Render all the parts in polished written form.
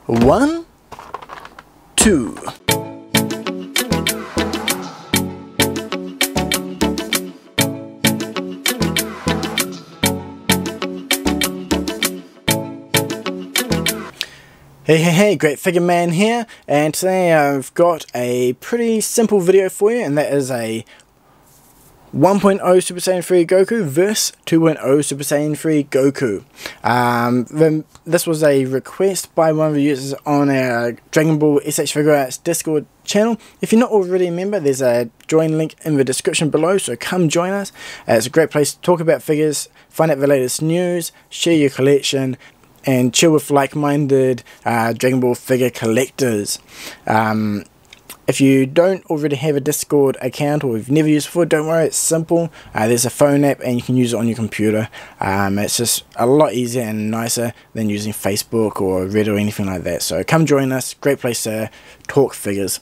1, 2. Hey, Great Figure Man here, and today I've got a pretty simple video for you, and that is a 1.0 Super Saiyan 3 Goku versus 2.0 Super Saiyan 3 Goku. This was a request by one of the users on our Dragonballz S.H.Figuarts Discord channel. If you're not already a member, there's a join link in the description below, so come join us. It's a great place to talk about figures, find out the latest news, share your collection, and chill with like-minded Dragon Ball figure collectors. If you don't already have a Discord account or you've never used it before, don't worry, it's simple. There's a phone app and you can use it on your computer. It's just a lot easier and nicer than using Facebook or Reddit or anything like that. So come join us, great place to talk figures.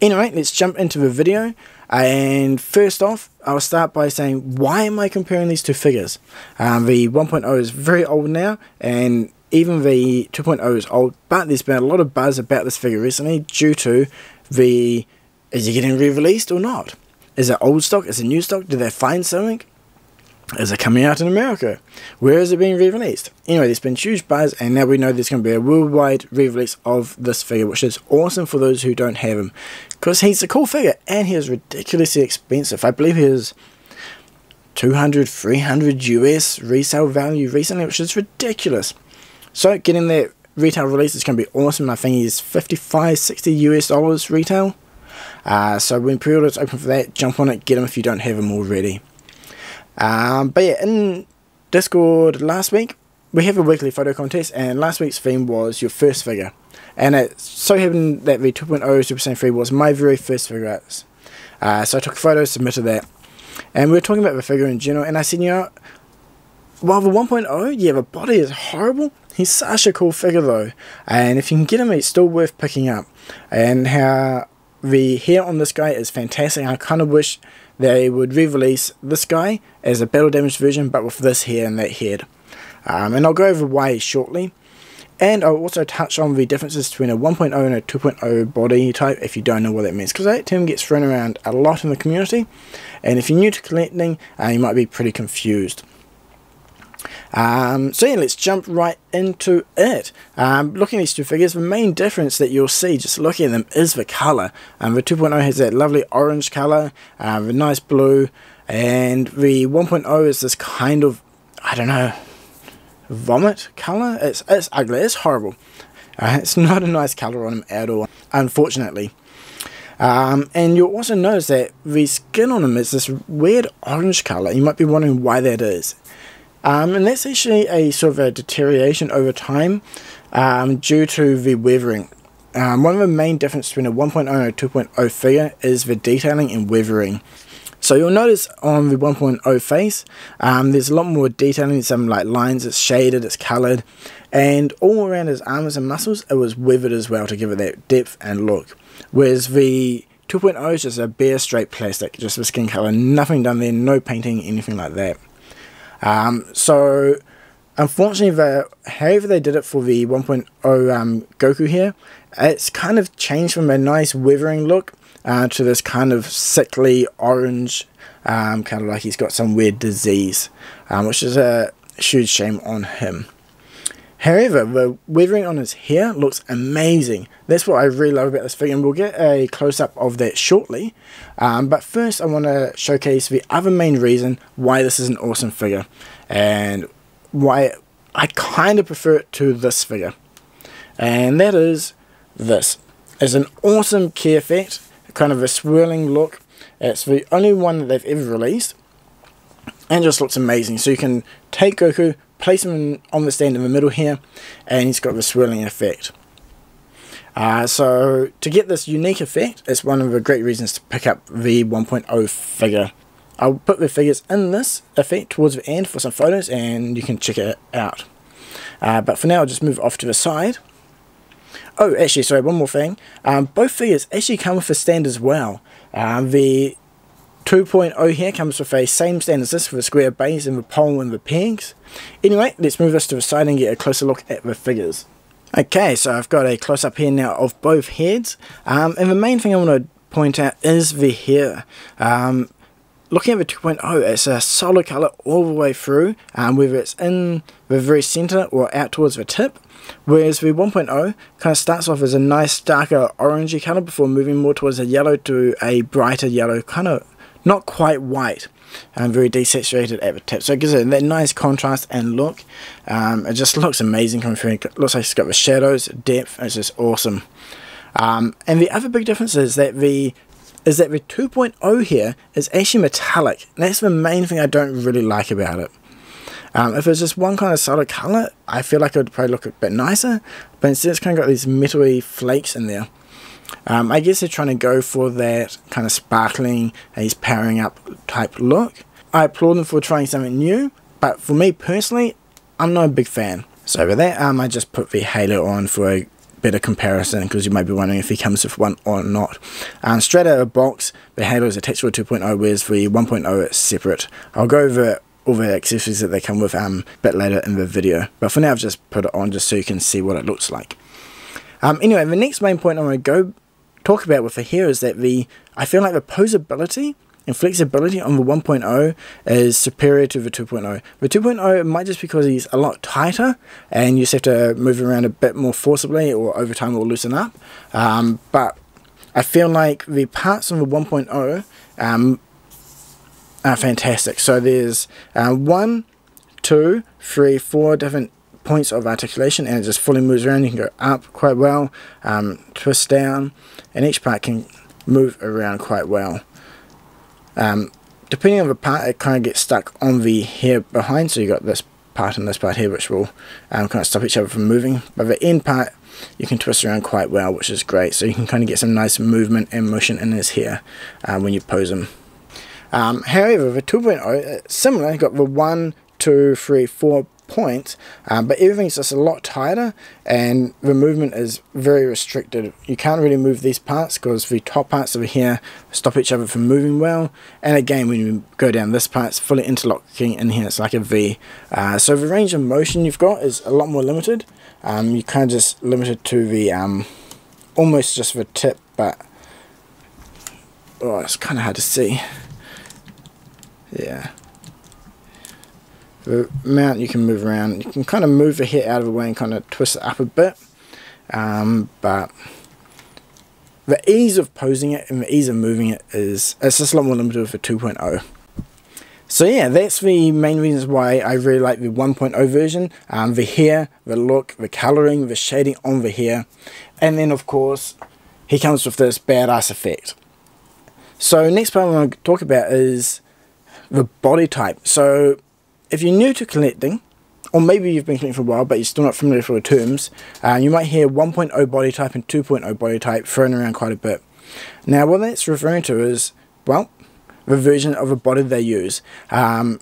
Anyway, let's jump into the video. And first off, I'll start by saying, why am I comparing these two figures? The 1.0 is very old now, and even the 2.0 is old, but there's been a lot of buzz about this figure recently due to is it getting re-released or not? Is it old stock? Is it new stock? Did they find something? Is it coming out in America? Where is it being re-released? Anyway, there's been huge buzz, and now we know there's going to be a worldwide re-release of this figure, which is awesome for those who don't have him, because he's a cool figure and he is ridiculously expensive. I believe he is 200, 300 US resale value recently, which is ridiculous. So getting that retail release is going to be awesome. I think he's 55, 60 US dollars retail. So when pre-orders open for that, jump on it, get him if you don't have him already. But yeah, in Discord last week, we have a weekly photo contest, and last week's theme was your first figure. And it so happened that the 2.0 Super Saiyan 3 was my very first figure. So I took a photo, submitted that, and we were talking about the figure in general, and I said, you know, while the 1.0, yeah, the body is horrible, he's such a cool figure though, and if you can get him, he's still worth picking up. And how the hair on this guy is fantastic. I kind of wish they would re-release this guy as a battle damaged version, but with this hair and that head. And I'll go over why shortly. And I'll also touch on the differences between a 1.0 and a 2.0 body type, if you don't know what that means, because that term gets thrown around a lot in the community, and if you're new to collecting, you might be pretty confused. So yeah, let's jump right into it. Looking at these two figures, the main difference that you'll see just looking at them is the colour. The 2.0 has that lovely orange colour, the nice blue, and the 1.0 is this kind of, I don't know, vomit colour. It's ugly, it's horrible. It's not a nice colour on him at all, unfortunately. And you'll also notice that the skin on him is this weird orange colour. You might be wondering why that is. And that's actually a sort of a deterioration over time due to the weathering. One of the main differences between a 1.0 and a 2.0 figure is the detailing and weathering. So you'll notice on the 1.0 face, there's a lot more detailing, some like lines, it's shaded, it's coloured, and all around his arms and muscles, it was weathered as well to give it that depth and look. Whereas the 2.0 is just a bare straight plastic, just the skin colour, nothing done there, no painting, anything like that. So unfortunately, however they did it for the 1.0 Goku here, it's kind of changed from a nice weathering look to this kind of sickly orange, kind of like he's got some weird disease, which is a huge shame on him. However, the weathering on his hair looks amazing. That's what I really love about this figure, and we'll get a close-up of that shortly. But first I want to showcase the other main reason why this is an awesome figure, and why I kind of prefer it to this figure. And that is this. It's an awesome key effect, kind of a swirling look. It's the only one that they've ever released, and just looks amazing. So you can take Goku, place him on the stand in the middle here, and he's got the swirling effect. So to get this unique effect, it's one of the great reasons to pick up the 1.0 figure. I'll put the figures in this effect towards the end for some photos, and you can check it out. But for now, I'll just move off to the side. Oh, actually, sorry, one more thing. Both figures actually come with a stand as well. The 2.0 here comes with a same stand as this, with a square base and the pole and the pegs. Anyway, let's move this to the side and get a closer look at the figures. Okay, so I've got a close-up here now of both heads, and the main thing I want to point out is the hair. Looking at the 2.0, it's a solid colour all the way through, whether it's in the very centre or out towards the tip, whereas the 1.0 kind of starts off as a nice darker orangey colour before moving more towards a yellow to a brighter yellow, kind of not quite white, and very desaturated at the tip. So it gives it that nice contrast and look. It just looks amazing coming through. It looks like it's got the shadows, depth, it's just awesome. And the other big difference is that the 2.0 here is actually metallic. And that's the main thing I don't really like about it. If it's just one kind of solid colour, I feel like it would probably look a bit nicer, but instead it's kind of got these metal-y flakes in there. I guess they're trying to go for that kind of sparkling, he's powering up type look. I applaud them for trying something new, but for me personally, I'm not a big fan. So with that, I just put the halo on for a better comparison, because you might be wondering if he comes with one or not. Straight out of the box, the halo is attached to a 2.0, whereas the 1.0 is separate. I'll go over all the accessories that they come with a bit later in the video, but for now I've just put it on just so you can see what it looks like. Anyway, the next main point I'm going to talk about with the hair is that I feel like the posability and flexibility on the 1.0 is superior to the 2.0. The 2.0 might just because he's a lot tighter and you just have to move around a bit more forcibly, or over time it will loosen up. But I feel like the parts on the 1.0 are fantastic. So there's 1, 2, 3, 4 different points of articulation, and it just fully moves around. You can go up quite well, twist down, and each part can move around quite well. Depending on the part, it kind of gets stuck on the hair behind, so you got this part and this part here which will kind of stop each other from moving, but the end part you can twist around quite well, which is great, so you can kind of get some nice movement and motion in his hair when you pose him. However, the 2.0, it's similar. You've got the 1, 2, 3, 4 points, but everything's just a lot tighter and the movement is very restricted. You can't really move these parts because the top parts of the hair stop each other from moving well, and again when you go down this part it's fully interlocking in here, it's like a V. So the range of motion you've got is a lot more limited. You kind of just limited to the almost just the tip, but it's kind of hard to see. Yeah. The mount you can move around, you can kind of move the hair out of the way and kind of twist it up a bit, but the ease of posing it and the ease of moving it it's just a lot more limited with the 2.0. So yeah, that's the main reasons why I really like the 1.0 version. The hair, the look, the colouring, the shading on the hair, and then of course he comes with this badass effect. So next part I want to talk about is the body type. So if you're new to collecting, or maybe you've been collecting for a while but you're still not familiar with the terms, you might hear 1.0 body type and 2.0 body type thrown around quite a bit. Now what that's referring to is, well, the version of a body they use. I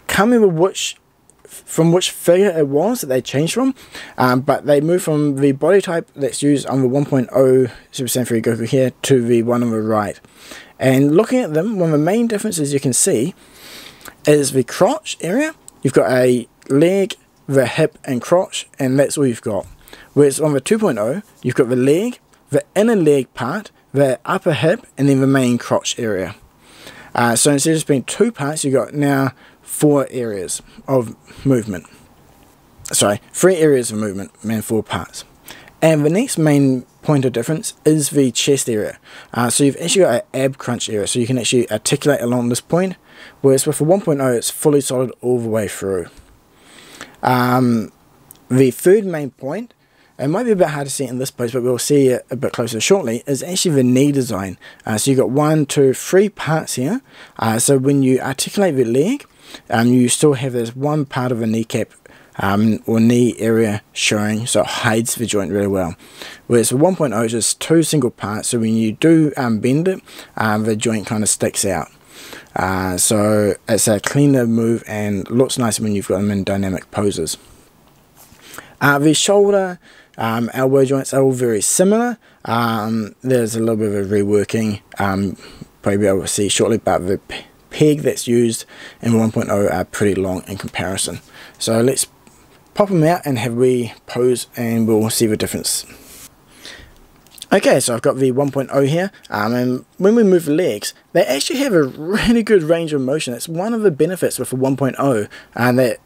can't remember from which figure it was that they changed from, but they moved from the body type that's used on the 1.0 Super Saiyan 3 Goku here to the one on the right. And looking at them, one of the main differences you can see is the crotch area. You've got a leg, the hip and crotch, and that's all you've got. Whereas on the 2.0 you've got the leg, the inner leg part, the upper hip, and then the main crotch area. So instead of just being 2 parts, you've got now 4 areas of movement. Sorry, 3 areas of movement and 4 parts. And the next main point of difference is the chest area. So you've actually got an ab crunch area, so you can actually articulate along this point, whereas with the 1.0 it's fully solid all the way through. The third main point, it might be a bit hard to see in this pose, but we'll see it a bit closer shortly, is actually the knee design. So you've got 1, 2, 3 parts here. So when you articulate the leg, you still have this one part of the kneecap or knee area showing, so it hides the joint really well. Whereas the 1.0 is just 2 single parts, so when you do bend it, the joint kind of sticks out. So it's a cleaner move and looks nicer when you've got them in dynamic poses. The shoulder, elbow joints are all very similar. There's a little bit of a reworking, probably be able to see shortly, but the peg that's used in 1.0 are pretty long in comparison. So let's pop them out and have we pose and we'll see the difference. Okay, so I've got the 1.0 here, and when we move the legs, they actually have a really good range of motion. It's one of the benefits with the 1.0 that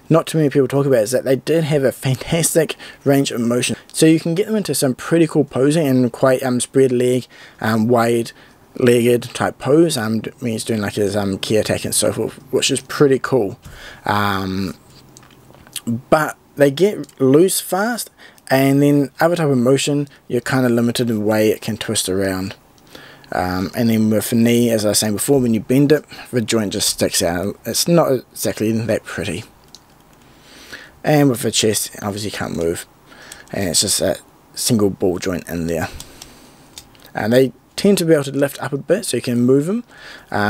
not too many people talk about, is that they did have a fantastic range of motion. So you can get them into some pretty cool posing and quite spread leg, wide legged type pose when he's doing like his key attack and so forth, which is pretty cool. But they get loose fast, and then other type of motion you're kind of limited in the way it can twist around. And then with the knee, as I was saying before, when you bend it, the joint just sticks out. It's not exactly that pretty. And with the chest, obviously you can't move, and it's just a single ball joint in there. And they tend to be able to lift up a bit so you can move them,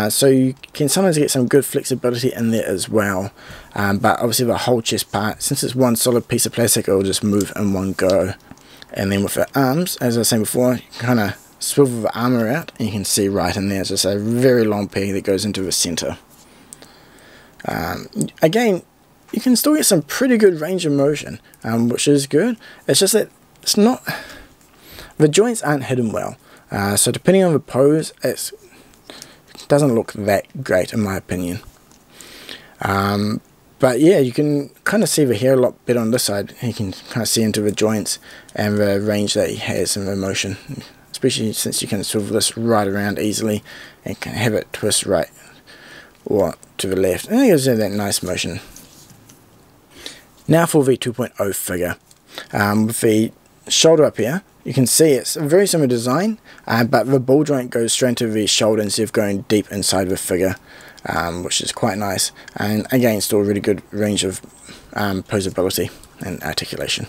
so you can sometimes get some good flexibility in there as well. But obviously the whole chest part, since it's one solid piece of plastic, it will just move in one go. And then with the arms, as I was saying before, you can kind of swivel the armor out and you can see right in there. It's just a very long peg that goes into the center. Again, you can still get some pretty good range of motion, which is good. It's just that it's not, the joints aren't hidden well. So depending on the pose, it doesn't look that great in my opinion. But yeah, you can kind of see the hair a lot better on this side. You can kind of see into the joints and the range that he has in the motion, especially since you can swivel this right around easily and can have it twist right or to the left, and it gives you that nice motion. Now for the 2.0 figure, with the shoulder up here, you can see it's a very similar design, but the ball joint goes straight to the shoulder instead of going deep inside the figure, which is quite nice. And again, still a really good range of posability and articulation.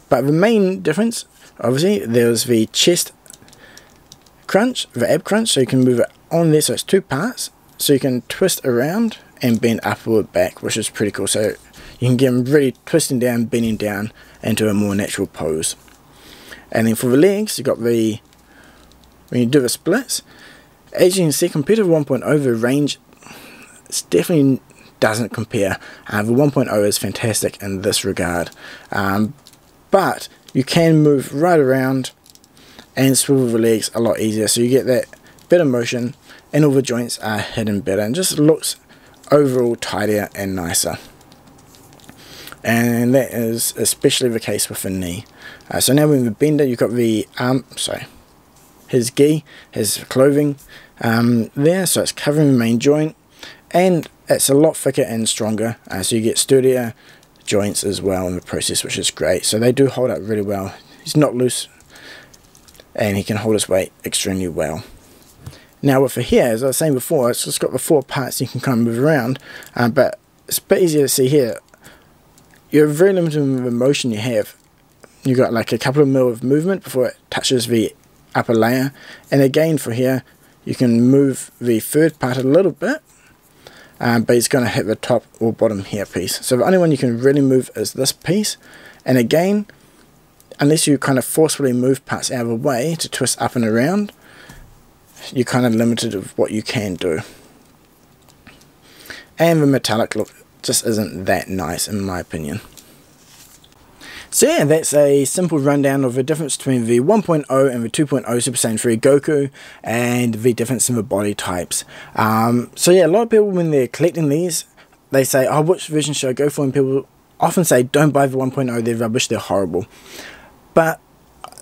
But the main difference, obviously, there's the chest crunch, the ab crunch, so you can move it on there, so it's two parts, so you can twist around and bend upward back, which is pretty cool. So you can get them really twisting down, bending down into a more natural pose. And then for the legs, you've got the, when you do the splits, as you can see, compared to 1.0, the range definitely doesn't compare. The 1.0 is fantastic in this regard, but you can move right around and swivel the legs a lot easier, so you get that better motion, and all the joints are hidden better, and just looks overall tidier and nicer. And that is especially the case with the knee. So now with the bender, you've got the his gi, his clothing there, so it's covering the main joint, and it's a lot thicker and stronger, so you get sturdier joints as well in the process, which is great. So they do hold up really well. He's not loose, and he can hold his weight extremely well. Now with the hair, as I was saying before, it's just got the four parts you can kind of move around, but it's a bit easier to see here. You're very limited in the motion you have. You've got like a couple of mil of movement before it touches the upper layer, and again for here you can move the third part a little bit, but it's going to hit the top or bottom hair piece. So the only one you can really move is this piece, and again, unless you kind of forcefully move parts out of the way to twist up and around, you're kind of limited of what you can do. And the metallic look just isn't that nice in my opinion. So yeah, that's a simple rundown of the difference between the 1.0 and the 2.0 Super Saiyan 3 Goku, and the difference in the body types. So yeah, a lot of people when they're collecting these, they say, oh, which version should I go for? And people often say, don't buy the 1.0, they're rubbish, they're horrible. But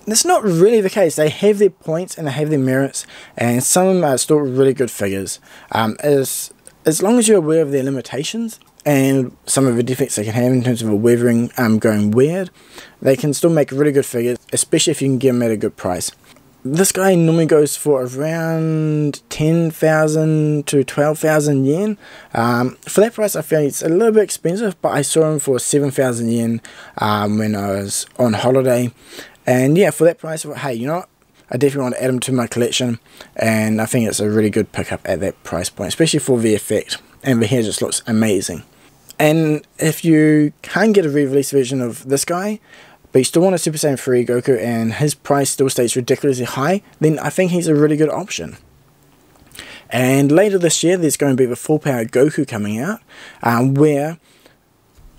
that's not really the case. They have their points and they have their merits, and some of them are still really good figures. As long as you're aware of their limitations and some of the defects they can have in terms of a weathering going weird, they can still make really good figures, especially if you can get them at a good price. This guy normally goes for around 10,000 to 12,000 yen. For that price I feel it's a little bit expensive, but I saw him for 7,000 yen when I was on holiday. And yeah, for that price, I thought, hey, you know what? I definitely want to add him to my collection, and I think it's a really good pickup at that price point, especially for the effect, and the hair just looks amazing. And if you can't get a re-release version of this guy, but you still want a Super Saiyan 3 Goku and his price still stays ridiculously high, then I think he's a really good option. And later this year there's going to be the full power Goku coming out, where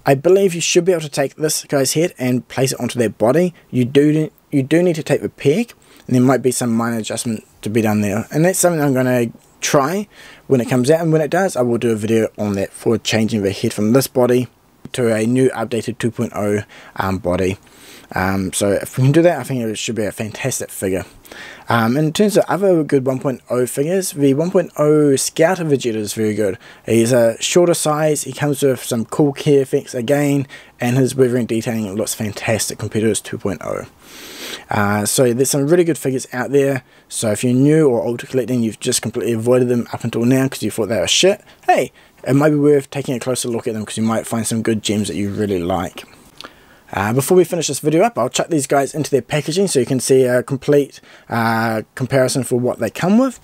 I believe you should be able to take this guy's head and place it onto their body. You do need to take the peg, and there might be some minor adjustment to be done there, and that's something I'm going to try when it comes out, and when it does I will do a video on that for changing the head from this body to a new updated 2.0 body. So if we can do that, I think it should be a fantastic figure. In terms of other good 1.0 figures, the 1.0 Scouter Vegeta is very good. He's a shorter size, he comes with some cool key effects again, and his weathering detailing looks fantastic compared to his 2.0. So there's some really good figures out there, so if you're new or old to collecting, you've just completely avoided them up until now because you thought they were shit, hey, it might be worth taking a closer look at them because you might find some good gems that you really like. Before we finish this video up, I'll chuck these guys into their packaging so you can see a complete comparison for what they come with.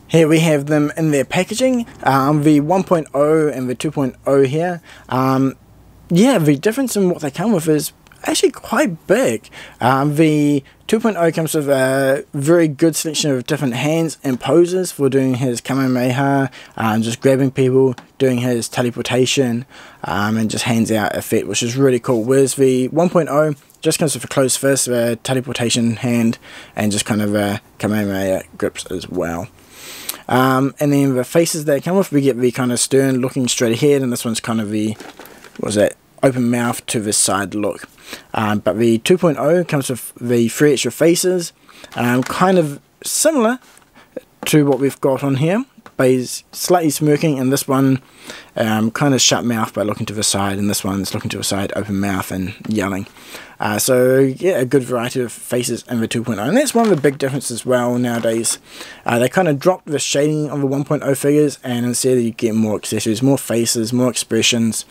Here we have them in their packaging, the 1.0 and the 2.0 here. Yeah, the difference in what they come with is actually quite big. The 2.0 comes with a very good selection of different hands and poses for doing his Kamehameha, just grabbing people, doing his teleportation, and just hands out effect, which is really cool. Whereas the 1.0 just comes with a closed fist, a teleportation hand, and just kind of a Kamehameha grips as well. And then the faces they come with, we get the kind of stern looking straight ahead, and this one's kind of the, what was that, open mouth to the side look. But the 2.0 comes with the 3 extra faces, kind of similar to what we've got on here, but he's slightly smirking, and this one kind of shut mouth but looking to the side, and this one's looking to the side, open mouth and yelling. So yeah, a good variety of faces in the 2.0, and that's one of the big differences as well nowadays. They kind of dropped the shading on the 1.0 figures, and instead you get more accessories, more faces, more expressions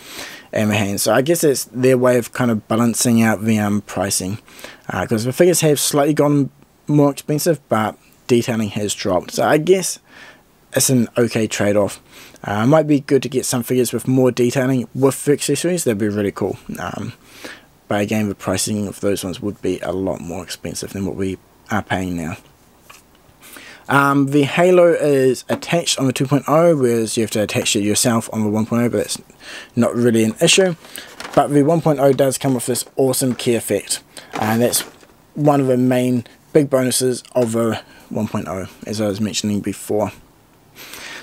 in the hands. So I guess it's their way of kind of balancing out the pricing, because the figures have slightly gone more expensive, but detailing has dropped. So I guess it's an okay trade-off. Might be good to get some figures with more detailing with the accessories. That'd be really cool. But again, the pricing of those ones would be a lot more expensive than what we are paying now. The halo is attached on the 2.0, whereas you have to attach it yourself on the 1.0, but that's not really an issue. But the 1.0 does come with this awesome key effect, and that's one of the main big bonuses of the 1.0, as I was mentioning before.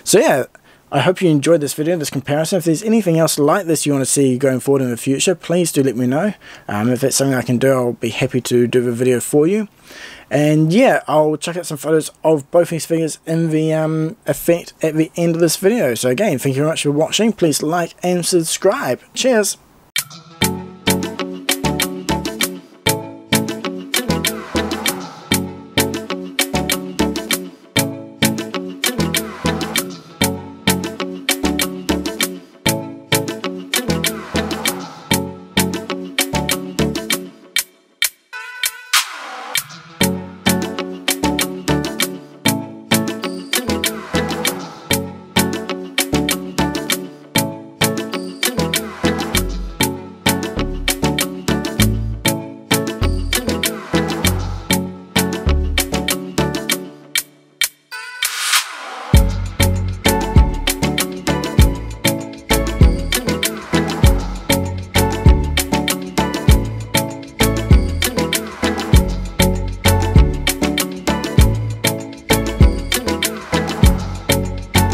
So yeah, I hope you enjoyed this video, this comparison. If there's anything else like this you want to see going forward in the future, please do let me know. If that's something I can do, I'll be happy to do the video for you. And yeah, I'll check out some photos of both these figures in the effect at the end of this video. So again, thank you very much for watching. Please like and subscribe. Cheers!